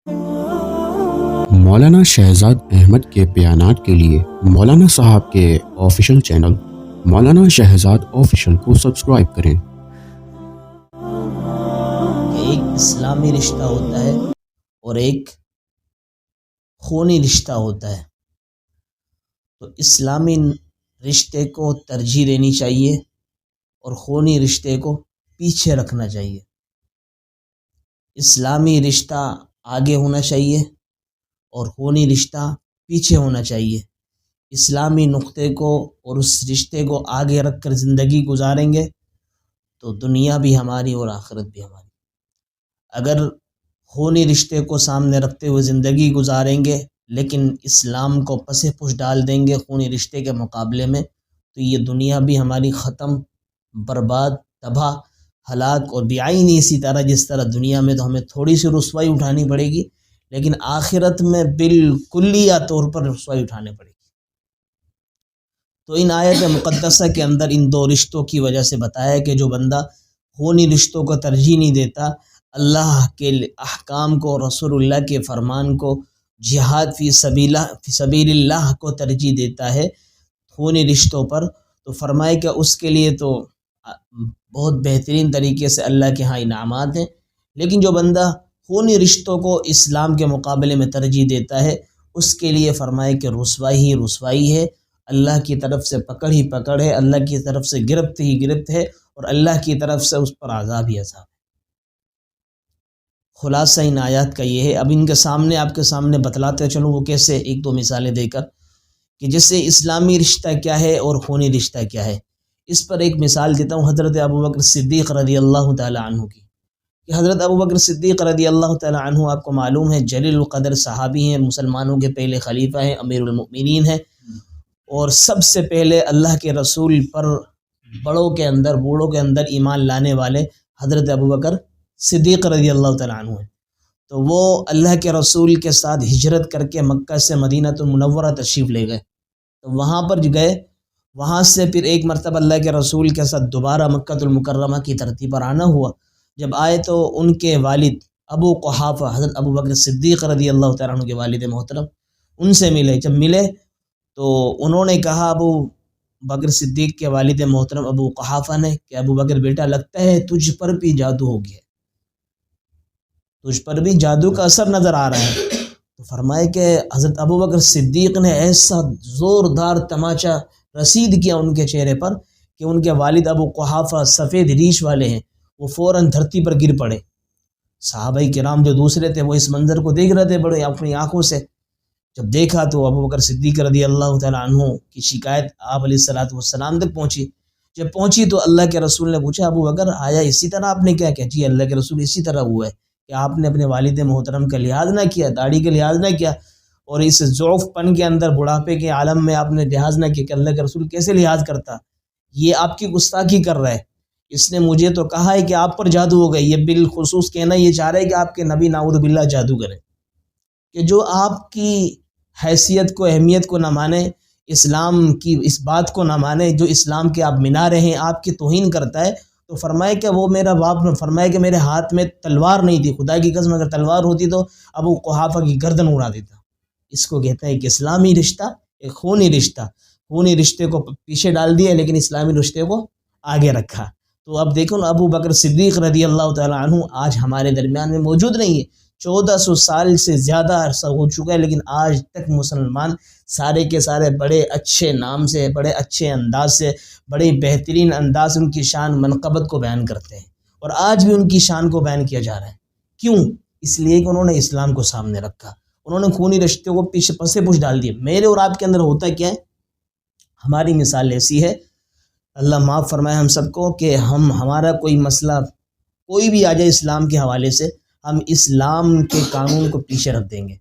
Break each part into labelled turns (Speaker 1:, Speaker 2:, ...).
Speaker 1: مولانا شہزاد احمد کے بیانات کے لیے مولانا صاحب کے آفیشیل چینل مولانا شہزاد آفیشیل کو سبسکرائب کریں۔
Speaker 2: کہ ایک اسلامی رشتہ ہوتا ہے اور ایک خونی رشتہ ہوتا ہے، تو اسلامی رشتے کو ترجیح دینی چاہیے اور خونی رشتے کو پیچھے رکھنا چاہیے۔ اسلامی رشتہ آگے ہونا چاہیے اور خونی رشتہ پیچھے ہونا چاہیے۔ اسلامی نقطے کو اور اس رشتے کو آگے رکھ کر زندگی گزاریں گے تو دنیا بھی ہماری اور آخرت بھی ہماری۔ اگر خونی رشتے کو سامنے رکھتے ہوئے زندگی گزاریں گے لیکن اسلام کو پس پش ڈال دیں گے خونی رشتے کے مقابلے میں، تو یہ دنیا بھی ہماری ختم، برباد، تباہ، ہلاک، اور بعینی اسی طرح جس طرح دنیا میں تو ہمیں تھوڑی سی رسوائی اٹھانی پڑے گی لیکن آخرت میں بالکلیہ طور پر رسوائی اٹھانے پڑے گی۔ تو ان آیت مقدسہ کے اندر ان دو رشتوں کی وجہ سے بتایا کہ جو بندہ خونی رشتوں کو ترجیح نہیں دیتا، اللہ کے احکام کو، رسول اللہ کے فرمان کو، جہاد فی سبیل اللہ کو ترجیح دیتا ہے خونی رشتوں پر، تو فرمائے کہ اس کے لیے تو بہت بہترین طریقے سے اللہ کے ہاں انعامات ہیں۔ لیکن جو بندہ خونی رشتوں کو اسلام کے مقابلے میں ترجیح دیتا ہے، اس کے لیے فرمائے کہ رسوائی ہی رسوائی ہے، اللہ کی طرف سے پکڑ ہی پکڑ ہے، اللہ کی طرف سے گرفت ہی گرفت ہے، اور اللہ کی طرف سے اس پر عذاب ہی عذاب ہے۔ خلاصہ ان آیات کا یہ ہے۔ اب ان کے سامنے آپ کے سامنے بتلاتے چلوں وہ کیسے، ایک دو مثالیں دے کر، کہ جیسے اسلامی رشتہ کیا ہے اور خونی رشتہ کیا ہے۔ اس پر ایک مثال دیتا ہوں حضرت ابوبکر صدیق رضی اللہ تعالی عنہ کی، کہ حضرت ابوبکر صدیق رضی اللہ تعالی عنہ آپ کو معلوم ہے جلیل القدر صحابی ہیں، مسلمانوں کے پہلے خلیفہ ہیں، امیر المؤمنین ہیں، اور سب سے پہلے اللہ کے رسول پر بڑوں کے اندر، بوڑھوں کے اندر ایمان لانے والے حضرت ابوبکر صدیق رضی اللہ تعالی عنہ ہیں۔ تو وہ اللہ کے رسول کے ساتھ ہجرت کر کے مکہ سے مدینہ المنورہ تشریف لے گئے، تو وہاں پر گئے، وہاں سے پھر ایک مرتبہ اللہ کے رسول کے ساتھ دوبارہ مکہ المکرمہ کی دھرتی پر آنا ہوا۔ جب آئے تو ان کے والد ابو قحافہ حضرت ابوبکر صدیق رضی اللہ تعالیٰ عنہ کے والد محترم، ان سے ملے۔ جب ملے تو انہوں نے کہا، ابو بکر صدیق کے والد محترم ابو قحافہ نے، کہ ابو بکر بیٹا لگتا ہے تجھ پر بھی جادو ہو گیا، تجھ پر بھی جادو کا اثر نظر آ رہا ہے۔ تو فرمائے کہ حضرت ابوبکر صدیق نے ایسا زوردار تماچا رسید کیا ان کے چہرے پر کہ ان کے والد ابو قحافہ سفید ریش والے ہیں، وہ فوراً دھرتی پر گر پڑے۔ صحابہ کرام جو دوسرے تھے وہ اس منظر کو دیکھ رہے تھے بڑے اپنی آنکھوں سے۔ جب دیکھا تو ابوبکر صدیق رضی اللہ تعالیٰ عنہ کی شکایت آپ علیہ الصلوۃ والسلام تک پہنچی۔ جب پہنچی تو اللہ کے رسول نے پوچھا، ابو بکر آیا اسی طرح آپ نے کیا کیا؟ جی اللہ کے رسول اسی طرح ہوا ہے کہ آپ نے اپنے والد محترم کا لحاظ نہ کیا، داڑھی کا لحاظ نہ کیا، اور اس ضعف پن کے اندر، بڑھاپے کے عالم میں آپ نے لحاظ نہ کیا کہ اللہ کے رسول کیسے لحاظ کرتا، یہ آپ کی گستاخی کر رہا ہے۔ اس نے مجھے تو کہا ہے کہ آپ پر جادو ہو گئے، یہ بالخصوص کہنا یہ چاہ رہے ہے کہ آپ کے نبی نعوذ باللہ جادو کریں، کہ جو آپ کی حیثیت کو، اہمیت کو نہ مانے، اسلام کی اس بات کو نہ مانے جو اسلام کے آپ منا رہے ہیں، آپ کی توہین کرتا ہے۔ تو فرمائے کہ وہ میرا باپ نے فرمایا کہ میرے ہاتھ میں تلوار نہیں تھی، خدا کی قسم اگر تلوار ہوتی تو ابو قحافہ کی گردن اڑا دیتا۔ اس کو کہتا ہے کہ اسلامی رشتہ ایک خونی رشتہ، خونی رشتے کو پیچھے ڈال دیا لیکن اسلامی رشتے کو آگے رکھا۔ تو اب دیکھو نا، ابو بکر صدیق رضی اللہ تعالیٰ عنہ آج ہمارے درمیان میں موجود نہیں ہے، 1400 سال سے زیادہ عرصہ ہو چکا ہے، لیکن آج تک مسلمان سارے کے سارے بڑے اچھے نام سے، بڑے اچھے انداز سے، بڑے بہترین انداز سے ان کی شان منقبت کو بیان کرتے ہیں، اور آج بھی ان کی شان کو بیان کیا جا رہا ہے۔ کیوں؟ اس لیے کہ انہوں نے اسلام کو سامنے رکھا، انہوں نے خونی رشتے کو پیچھے پس پش ڈال دیے۔ میرے اور آپ کے اندر ہوتا کیا ہے؟ ہماری مثال ایسی ہے، اللہ معاف فرمائے ہم سب کو، کہ ہمارا کوئی مسئلہ کوئی بھی آ جائے اسلام کے حوالے سے، ہم اسلام کے قانون کو پیچھے رکھ دیں گے۔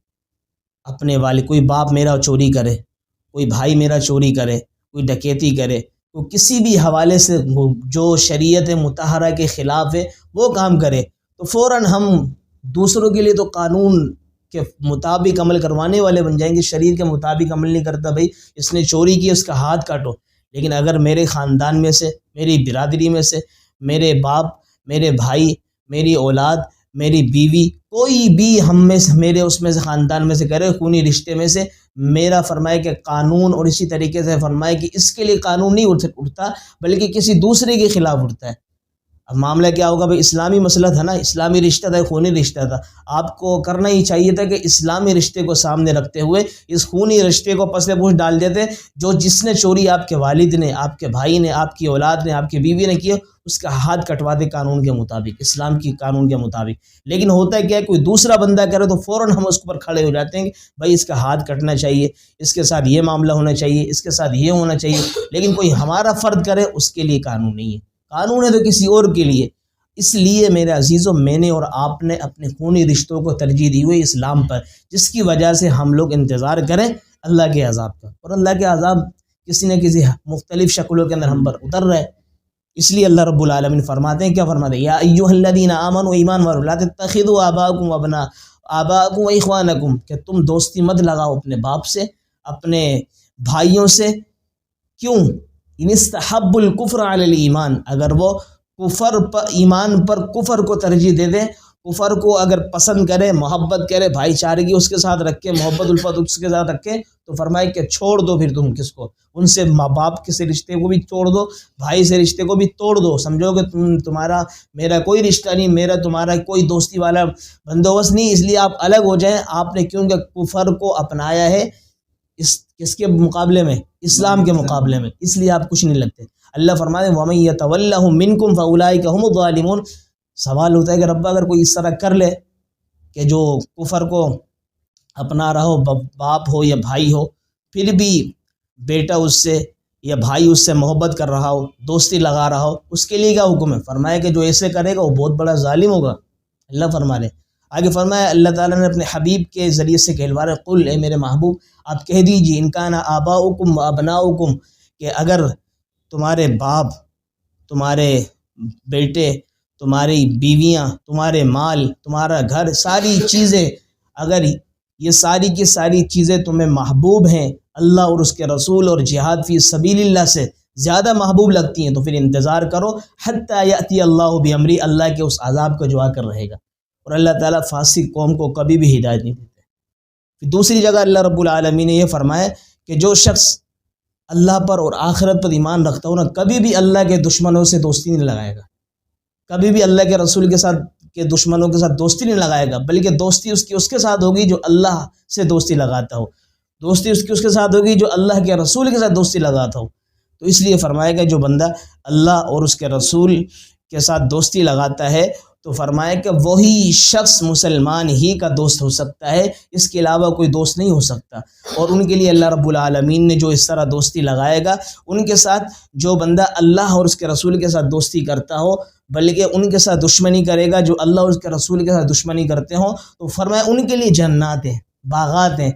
Speaker 2: اپنے والد، کوئی باپ میرا چوری کرے، کوئی بھائی میرا چوری کرے، کوئی ڈکیتی کرے، کوئی کسی بھی حوالے سے جو شریعت مطہرہ کے خلاف ہے وہ کام کرے، تو فوراً ہم دوسروں کے لیے تو قانون کے مطابق عمل کروانے والے بن جائیں گے۔ شریعت کے مطابق عمل نہیں کرتا، بھائی اس نے چوری کی اس کا ہاتھ کاٹو۔ لیکن اگر میرے خاندان میں سے، میری برادری میں سے، میرے باپ، میرے بھائی، میری اولاد، میری بیوی، کوئی بھی ہم میں سے، میرے اس میں سے خاندان میں سے کرے خونی رشتے میں سے، میرا فرمائے کہ قانون، اور اسی طریقے سے فرمائے کہ اس کے لیے قانون نہیں اٹھتا بلکہ کسی دوسرے کے خلاف اٹھتا ہے۔ اب معاملہ کیا ہوگا بھائی، اسلامی مسئلہ تھا نا، اسلامی رشتہ تھا، خونی رشتہ تھا، آپ کو کرنا ہی چاہیے تھا کہ اسلامی رشتے کو سامنے رکھتے ہوئے اس خونی رشتے کو پس پوچھ ڈال دیتے۔ جس نے چوری آپ کے والد نے، آپ کے بھائی نے، آپ کی اولاد نے، آپ کی بیوی نے کی، اس کا ہاتھ کٹوا دے قانون کے مطابق، اسلام کی قانون کے مطابق۔ لیکن ہوتا ہے کیا ہے، کوئی دوسرا بندہ کرے تو فوراً ہم اس پر کھڑے ہو جاتے ہیں کہ بھائی اس کا ہاتھ کٹنا چاہیے، اس کے ساتھ یہ معاملہ ہونا چاہیے، اس کے ساتھ یہ ہونا چاہیے۔ لیکن کوئی ہمارا فرد کرے اس کے لیے قانون نہیں ہے، قانون ہے تو کسی اور کے لیے۔ اس لیے میرے عزیزوں، میں نے اور آپ نے اپنے خونی رشتوں کو ترجیح دی ہوئی اسلام پر، جس کی وجہ سے ہم لوگ انتظار کریں اللہ کے عذاب کا، اور اللہ کے عذاب کسی نہ کسی مختلف شکلوں کے اندر ہم پر اتر رہے۔ اس لیے اللہ رب العالمین فرماتے ہیں، کیا فرماتے ہیں؟ یا ایھا الذین آمنوا، ایمان والو، لا تتخذوا آباءکم و اخوانکم، کہ تم دوستی مت لگاؤ اپنے باپ سے، اپنے بھائیوں سے۔ کیوں؟ ان استحبوا الکفر علی الایمان، اگر وہ کفر پر، ایمان پر کفر کو ترجیح دے دیں، کفر کو اگر پسند کرے، محبت کرے، بھائی چارگی اس کے ساتھ رکھے، محبت الفت اس کے ساتھ رکھے، تو فرمائے کہ چھوڑ دو پھر تم کس کو، ان سے ماں باپ کے سے رشتے کو بھی توڑ دو، بھائی سے رشتے کو بھی توڑ دو، سمجھو کہ تمہارا میرا کوئی رشتہ نہیں، میرا تمہارا کوئی دوستی والا بندوبست نہیں، اس لیے آپ الگ ہو جائیں۔ آپ نے کیونکہ کفر کو اپنایا ہے کس کے مقابلے میں؟ اسلام کے مقابلے میں، اس لیے آپ کچھ نہیں لگتے۔ اللہ فرماتے ہیں وَمَن يَتَوَلَّهُم مِّنكُمْ فَأُولَٰئِكَ هُمُ الظَّالِمُونَ۔ سوال ہوتا ہے کہ رب اگر کوئی اس طرح کر لے کہ جو کفر کو اپنا رہا ہو، باپ ہو یا بھائی ہو، پھر بھی بیٹا اس سے یا بھائی اس سے محبت کر رہا ہو، دوستی لگا رہا ہو، اس کے لیے کیا حکم ہے؟ فرمایا کہ جو ایسے کرے گا وہ بہت بڑا ظالم ہوگا۔ اللہ فرما رہے، آگے فرمایا اللہ تعالیٰ نے اپنے حبیب کے ذریعے سے کہلوا رہے، قل، اے میرے محبوب آپ کہہ دیجیے، ان کان آباؤکم و ابناؤکم، کہ اگر تمہارے باپ، تمہارے بیٹے، تمہاری بیویاں، تمہارے مال، تمہارا گھر، ساری چیزیں، اگر یہ ساری کی ساری چیزیں تمہیں محبوب ہیں، اللہ اور اس کے رسول اور جہاد فی سبیل اللہ سے زیادہ محبوب لگتی ہیں، تو پھر انتظار کرو حتی یأتی اللہ بامری، اللہ کے اس عذاب کو جو آ کر رہے گا۔ اور اللہ تعالیٰ فاسق قوم کو کبھی بھی ہدایت نہیں دیتے۔ پھر دوسری جگہ اللہ رب العالمین نے یہ فرمایا کہ جو شخص اللہ پر اور آخرت پر ایمان رکھتا ہو نا، کبھی بھی اللہ کے دشمنوں سے دوستی نہیں لگائے گا، کبھی بھی اللہ کے رسول کے ساتھ کے دشمنوں کے ساتھ دوستی نہیں لگائے گا، بلکہ دوستی اس کے ساتھ ہوگی جو اللہ سے دوستی لگاتا ہو، دوستی اس کے ساتھ ہوگی جو اللہ کے رسول کے ساتھ دوستی لگاتا ہو۔ تو اس لیے فرمایا کہ جو بندہ اللہ اور اس کے رسول کے ساتھ دوستی لگاتا ہے تو فرمایا کہ وہی شخص مسلمان ہی کا دوست ہو سکتا ہے، اس کے علاوہ کوئی دوست نہیں ہو سکتا۔ اور ان کے لیے اللہ رب العالمین نے جو اس طرح دوستی لگائے گا، ان کے ساتھ جو بندہ اللہ اور اس کے رسول کے ساتھ دوستی کرتا ہو بلکہ ان کے ساتھ دشمنی کرے گا جو اللہ اور اس کے رسول کے ساتھ دشمنی کرتے ہوں، تو فرمایا ان کے لیے جنات ہیں، باغات ہیں،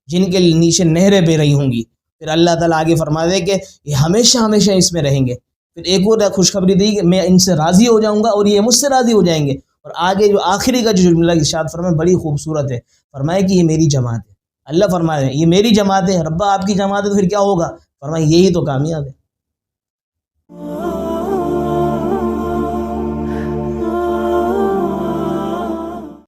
Speaker 2: جن کے نیچے نہریں بہ رہی ہوں گی۔ پھر اللہ تعالیٰ آگے فرما دے کہ یہ ہمیشہ ہمیشہ اس میں رہیں گے۔ پھر ایک اور خوشخبری دی کہ میں ان سے راضی ہو جاؤں گا اور یہ مجھ سے راضی ہو جائیں گے۔ اور آگے جو آخری کا جو جملہ ارشاد فرمایا بڑی خوبصورت ہے، فرمایا کہ یہ میری جماعت ہے۔ اللہ فرما رہے ہیں یہ میری جماعت ہے، ربا آپ کی جماعت ہے، تو پھر کیا ہوگا؟ فرمایا یہی تو کامیاب ہے۔